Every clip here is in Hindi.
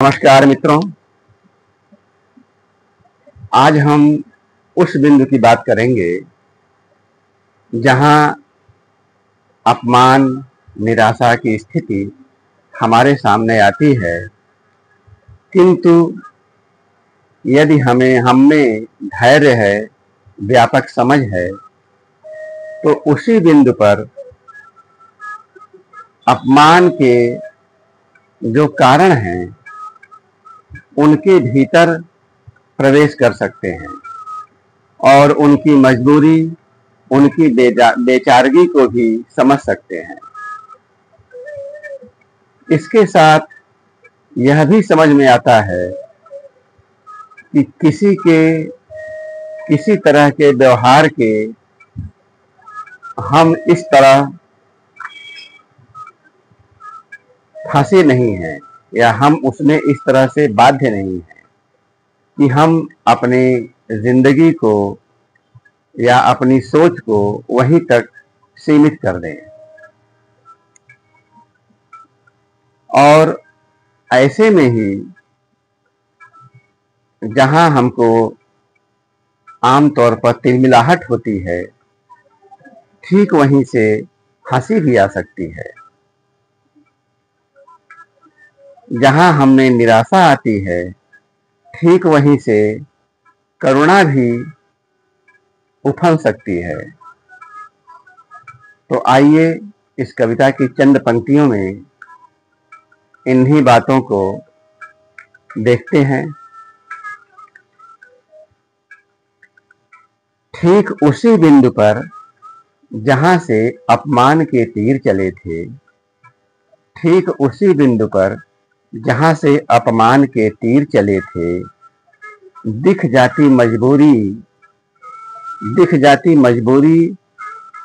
नमस्कार मित्रों। आज हम उस बिंदु की बात करेंगे जहां अपमान, निराशा की स्थिति हमारे सामने आती है, किंतु यदि हम में धैर्य है, व्यापक समझ है, तो उसी बिंदु पर अपमान के जो कारण हैं उनके भीतर प्रवेश कर सकते हैं और उनकी मजबूरी, उनकी बेचारगी को भी समझ सकते हैं। इसके साथ यह भी समझ में आता है कि किसी तरह के व्यवहार के हम इस तरह फंसे नहीं हैं या हम उसमें इस तरह से बाध्य नहीं हैं कि हम अपनी जिंदगी को या अपनी सोच को वहीं तक सीमित कर दें। और ऐसे में ही जहां हमको आमतौर पर तिलमिलाहट होती है, ठीक वहीं से हंसी भी आ सकती है। जहां हमें निराशा आती है, ठीक वहीं से करुणा भी उफल सकती है। तो आइए इस कविता की चंद पंक्तियों में इन्हीं बातों को देखते हैं। ठीक उसी बिंदु पर जहां से अपमान के तीर चले थे, ठीक उसी बिंदु पर जहां से अपमान के तीर चले थे, दिख जाती मजबूरी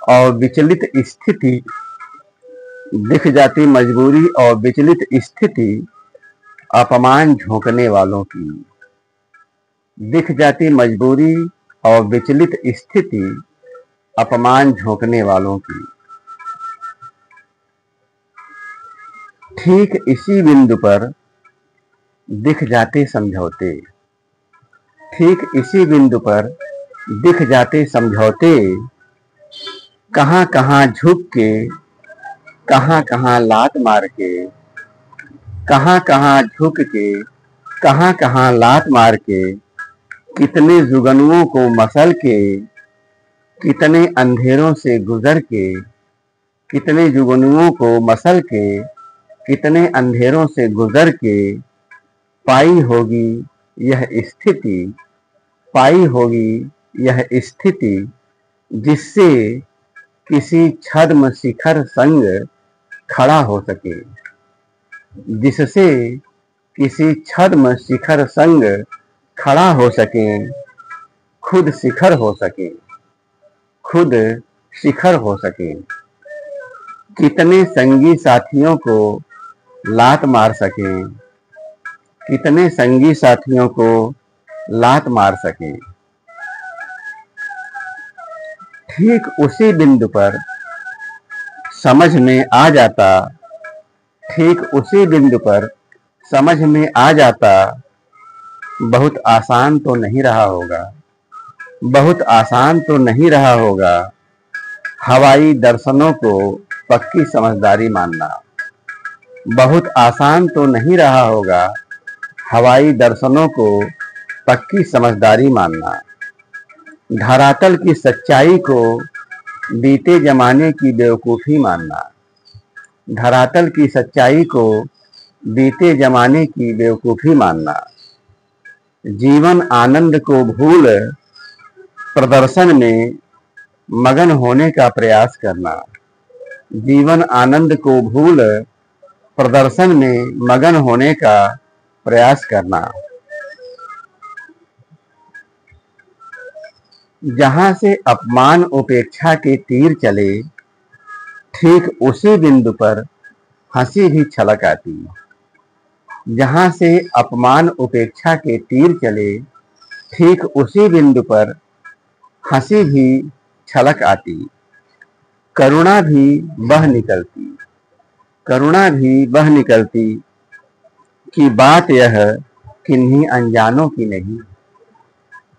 और विचलित स्थिति, दिख जाती मजबूरी और विचलित स्थिति अपमान झोंकने वालों की। दिख जाती मजबूरी और विचलित स्थिति अपमान झोंकने वालों की। ठीक इसी बिंदु पर दिख जाते समझौते, ठीक इसी बिंदु पर दिख जाते समझौते, कहां कहां झुक के, कहां कहां लात मार के, कहां कहां झुक के, कहां कहां लात मार के, कितने जुगनुओं को मसल के, कितने अंधेरों से गुजर के, कितने जुगनुओं को मसल के, कितने अंधेरों से गुजर के, पाई होगी यह स्थिति, पाई होगी यह स्थिति, जिससे किसी छद्म शिखर संग खड़ा हो सके, जिससे किसी छद्म शिखर संग खड़ा हो सके, खुद शिखर हो सके, खुद शिखर हो सके। कितने संगी साथियों को लात मार सके, कितने संगी साथियों को लात मार सके। ठीक उसी बिंदु पर समझ में आ जाता, ठीक उसी बिंदु पर समझ में आ जाता, बहुत आसान तो नहीं रहा होगा, बहुत आसान तो नहीं रहा होगा, हवाई दर्शनों को पक्की समझदारी मानना। बहुत आसान तो नहीं रहा होगा, हवाई दर्शनों को पक्की समझदारी मानना। धरातल की सच्चाई को बीते जमाने की बेवकूफ़ी मानना, धरातल की सच्चाई को बीते जमाने की बेवकूफ़ी मानना। जीवन आनंद को भूल प्रदर्शन में मगन होने का प्रयास करना, जीवन आनंद को भूल प्रदर्शन में मगन होने का प्रयास करना। जहां से अपमान उपेक्षा के तीर चले, ठीक उसी बिंदु पर हंसी भी छलक आती। जहां से अपमान उपेक्षा के तीर चले, ठीक उसी बिंदु पर हंसी भी छलक आती, करुणा भी बह निकलती, करुणा भी बह निकलती, कि बात यह किन्हीं अनजानों की नहीं,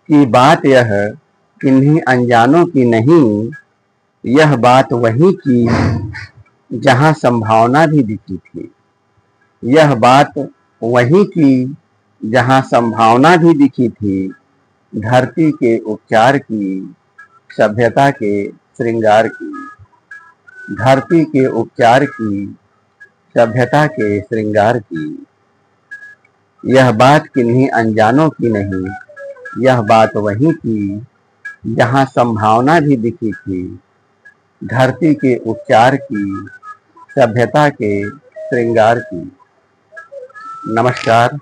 कि बात यह किन्हीं अनजानों की नहीं, यह बात वही की जहां संभावना भी दिखी थी। यह बात वही की जहां संभावना भी दिखी थी। धरती के उपचार की, सभ्यता के श्रृंगार की। धरती के उपचार की, सभ्यता के श्रृंगार की। यह बात किन्हीं अनजानों की नहीं, यह बात वही की जहां संभावना भी दिखी थी। धरती के उपचार की, सभ्यता के श्रृंगार की। नमस्कार।